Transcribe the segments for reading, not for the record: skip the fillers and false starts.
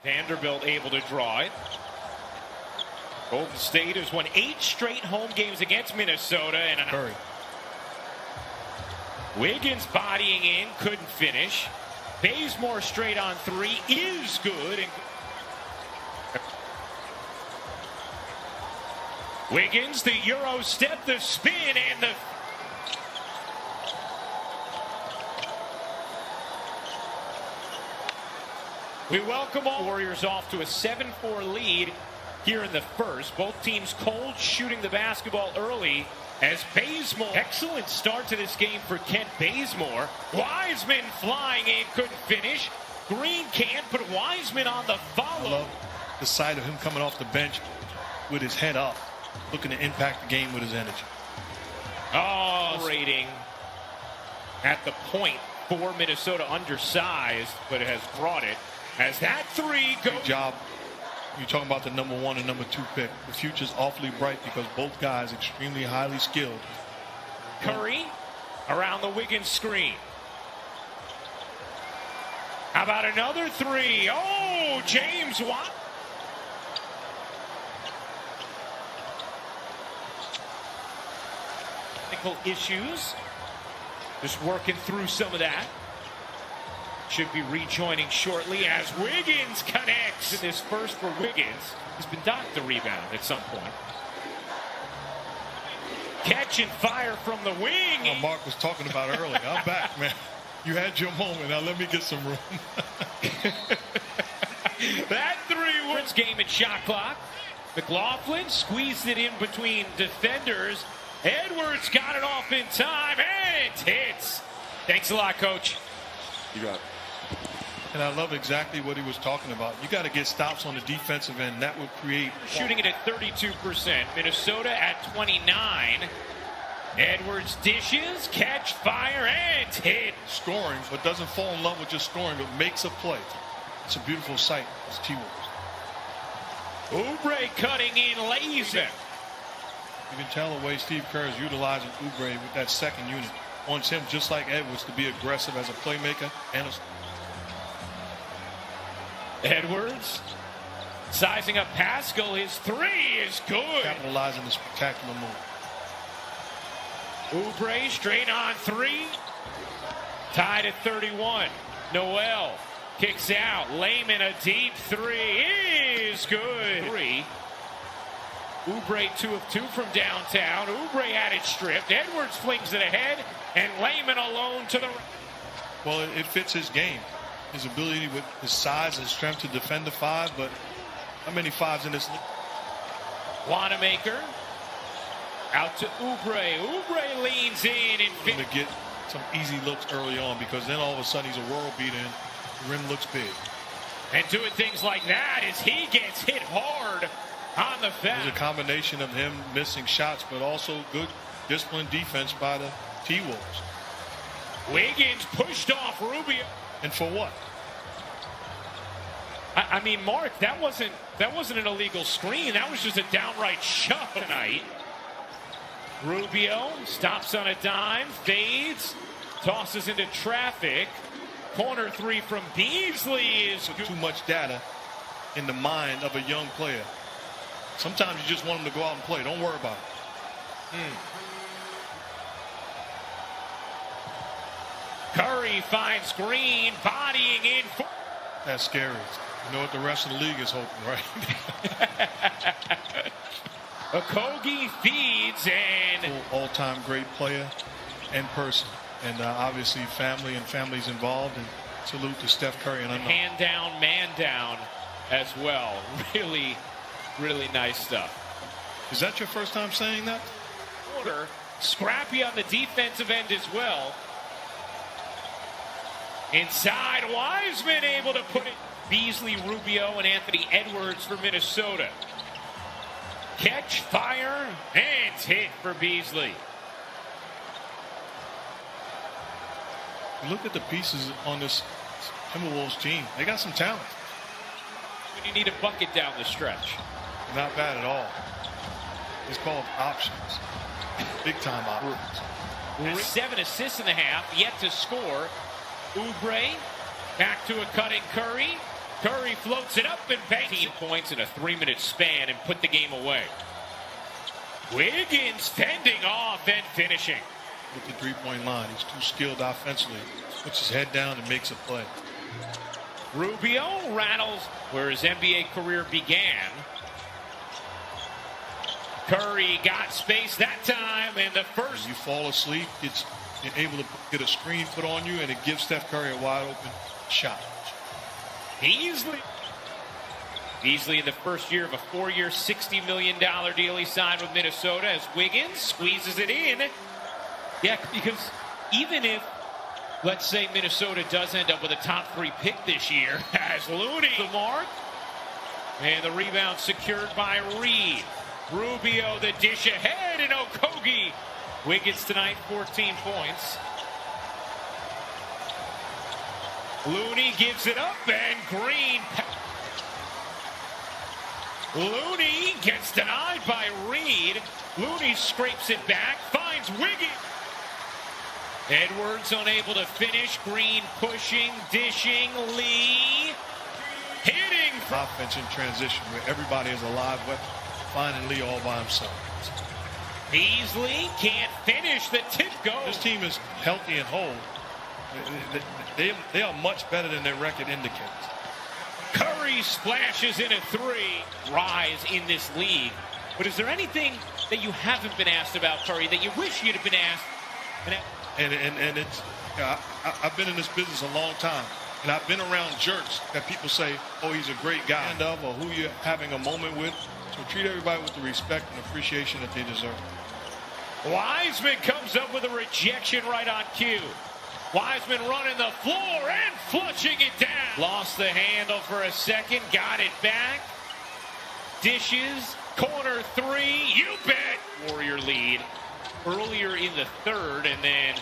Vanderbilt able to draw it. Golden State has won 8 straight home games against Minnesota. And Curry. Wiggins bodying in, couldn't finish. Bazemore straight on 3 is good. And Wiggins, the Euro step, the spin, and the... We welcome all Warriors off to a 7-4 lead here in the first. Both teams cold shooting the basketball early as Bazemore. Excellent start to this game for Kent Bazemore. Wiseman flying in, couldn't finish. Green can't, but Wiseman on the follow. I love the sight of him coming off the bench with his head up, looking to impact the game with his energy. Oh, rating at the point for Minnesota, undersized, but it has brought it. As that 3 goes. Good job. You're talking about the number 1 and number 2 pick. The future's awfully bright because both guys extremely highly skilled. Curry around the Wiggins screen. How about another 3? Oh, James Watt. Technical issues. Just working through some of that. Should be rejoining shortly as Wiggins connects. In this first for Wiggins. He's been docked the rebound at some point. Catch and fire from the wing. Oh, Mark was talking about earlier. I'm back, man. You had your moment. Now let me get some room. That 3 wins game and shot clock. McLaughlin squeezed it in between defenders. Edwards got it off in time and it hits. Thanks a lot, Coach. You got it. And I love exactly what he was talking about. You got to get stops on the defensive end. That would create. Shooting it at 32%. Minnesota at 29. Edwards dishes, catch, fire, and hit. Scoring, but doesn't fall in love with just scoring, but makes a play. It's a beautiful sight. It's T-Wolves. Oubre cutting in, lays it. You can tell the way Steve Kerr is utilizing Oubre with that second unit. Wants him, just like Edwards, to be aggressive as a playmaker and a... Edwards sizing up Pascal. His 3 is good. Capitalizing the spectacular move. Oubre straight on 3. Tied at 31. Noel kicks out. Layman a deep 3 is good. 3. Oubre 2 of 2 from downtown. Oubre had it stripped. Edwards flings it ahead, and Layman alone to the right. Well, it fits his game. His ability with his size and strength to defend the 5, but how many 5s in this league? Wanamaker out to Oubre. Oubre leans in and to get some easy looks early on, because then all of a sudden he's a world beater and the rim looks big. And doing things like that as he gets hit hard on the foul. There's a combination of him missing shots, but also good disciplined defense by the T-Wolves. Wiggins pushed off Rubio. And for what? I mean, Mark, that wasn't an illegal screen. That was just a downright shove tonight. Rubio stops on a dime, fades, tosses into traffic. Corner 3 from Beasley is good. Too much data in the mind of a young player. Sometimes you just want him to go out and play. Don't worry about it. Curry finds Green, bodying in. That's scary. You know what the rest of the league is hoping, right? Okogie feeds and all-time great player and person, and obviously family and families involved. And salute to Steph Curry and hand down, man down as well. Really, really nice stuff. Is that your first time saying that? Order scrappy on the defensive end as well. Inside, Wiseman able to put it. Beasley, Rubio, and Anthony Edwards for Minnesota. Catch, fire, and hit for Beasley. Look at the pieces on this Timberwolves team. They got some talent. When you need a bucket down the stretch. Not bad at all. It's called options. Big time options. 7 assists in the half, yet to score. Oubre back to a cutting Curry. Curry floats it up and banks 18 points in a 3-minute span and put the game away. Wiggins fending off and finishing. With the three-point line, he's too skilled offensively. Puts his head down and makes a play. Rubio rattles where his NBA career began. Curry got space that time, and the first. You fall asleep, you're able to get a screen put on you, and it gives Steph Curry a wide open shot. Beasley in the first year of a 4-year, $60 million deal he signed with Minnesota as Wiggins squeezes it in. Yeah, because even if, let's say, Minnesota does end up with a top 3 pick this year, as Looney the mark, and the rebound secured by Reed. Rubio the dish ahead, and Okogie. Wiggins tonight, 14 points. Looney gives it up, and Green. Looney gets denied by Reed. Looney scrapes it back, finds Wiggins. Edwards unable to finish. Green pushing, dishing. Lee hitting. Offense in transition where everybody is a live weapon. Finding Lee all by himself. Beasley can't finish. The tip goes. This team is healthy and whole. They are much better than their record indicates. Curry splashes in a 3. Rise in this league. But is there anything that you haven't been asked about Curry that you wish you'd have been asked? And it's, I've been in this business a long time, and I've been around jerks that people say, oh, he's a great guy, or who you're having a moment with. So treat everybody with the respect and appreciation that they deserve. Wiseman comes up with a rejection right on cue. Wiseman running the floor and flushing it down. Lost the handle for a second, got it back. Dishes, corner 3, you bet. Warrior lead earlier in the 3rd, and then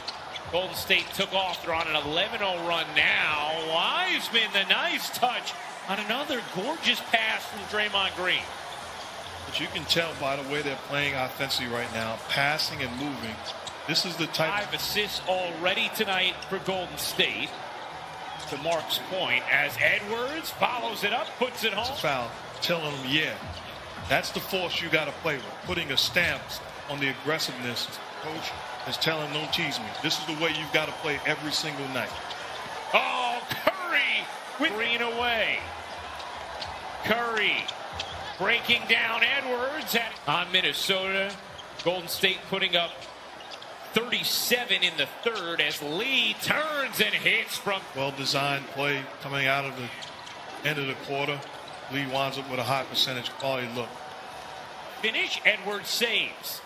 Golden State took off. They're on an 11-0 run now. Wiseman, the nice touch on another gorgeous pass from Draymond Green. But you can tell by the way they're playing offensively right now, passing and moving. This is the type. 5 assists already tonight for Golden State. To Mark's point, as Edwards follows it up, puts it home. It's a foul, telling them, yeah, that's the force you got to play with. Putting a stamp on the aggressiveness. Coach is telling them, don't tease me. This is the way you've got to play every single night. Oh, Curry with Green away. Curry breaking down Edwards on Minnesota. Golden State putting up 37 in the 3rd as Lee turns and hits from. Well-designed play coming out of the end of the quarter. Lee winds up with a high percentage quality look. Finish, Edwards saves.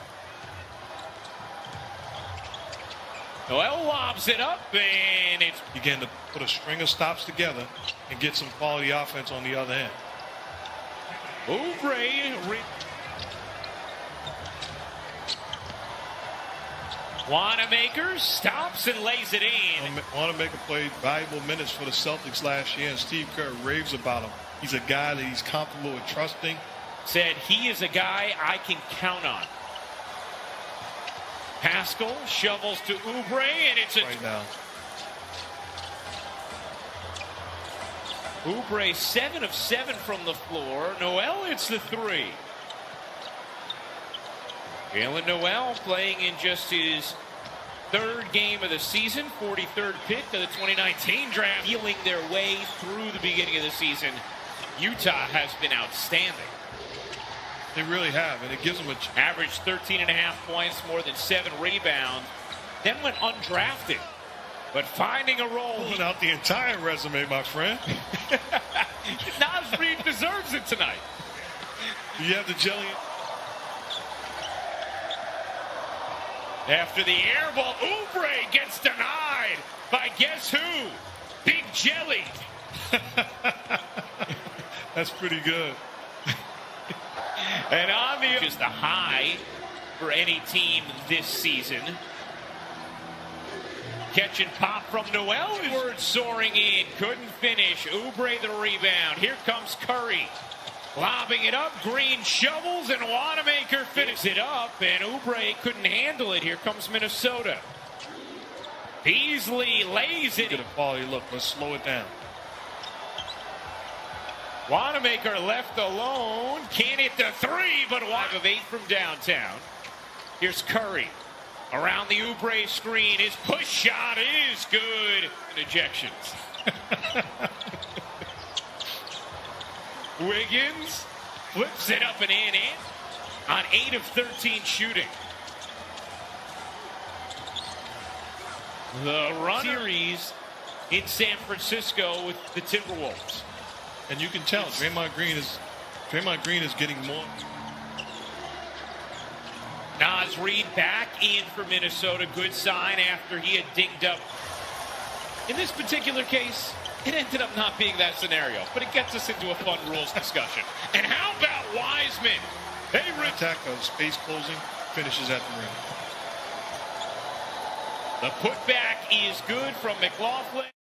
Noel lobs it up, and it's. Begin to put a string of stops together and get some quality offense on the other end. Oubre. Wanamaker stops and lays it in. Wanamaker played valuable minutes for the Celtics last year, and Steve Kerr raves about him. He's a guy that he's comfortable with trusting. Said he is a guy I can count on. Pascal shovels to Oubre, and it's a. Right now. Oubre 7 of 7 from the floor. Noel hits the 3. Jalen Noel playing in just his 3rd game of the season, 43rd pick of the 2019 draft. Healing their way through the beginning of the season. Utah has been outstanding. They really have, and it gives them a average 13.5 points, more than 7 rebounds. Then went undrafted, but finding a role. Pulling out the entire resume, my friend. Naz Reid deserves it tonight. Do you have the jelly? After the air ball, Oubre gets denied by guess who? Big Jelly. That's pretty good. And on the is the high for any team this season. Catch and pop from Noel. Edwards soaring in, couldn't finish. Oubre the rebound. Here comes Curry. Lobbing it up, Green shovels, and Wanamaker finishes it up, and Oubre couldn't handle it. Here comes Minnesota. Beasley lays it. Get a quality look. Let's slow it down. Wanamaker left alone. Can't hit the three, but 1 of 8 from downtown. Here's Curry. Around the Oubre screen. His push shot is good. And ejections. Wiggins flips it up and in on 8 of 13 shooting. The run series in San Francisco with the Timberwolves. And you can tell Draymond Green is getting more. Naz Reid back in for Minnesota. Good sign after he had dinged up. In this particular case, it ended up not being that scenario, but it gets us into a fun rules discussion. And how about Wiseman? Hey, Attack of space closing finishes at the rim. The putback is good from McLaughlin.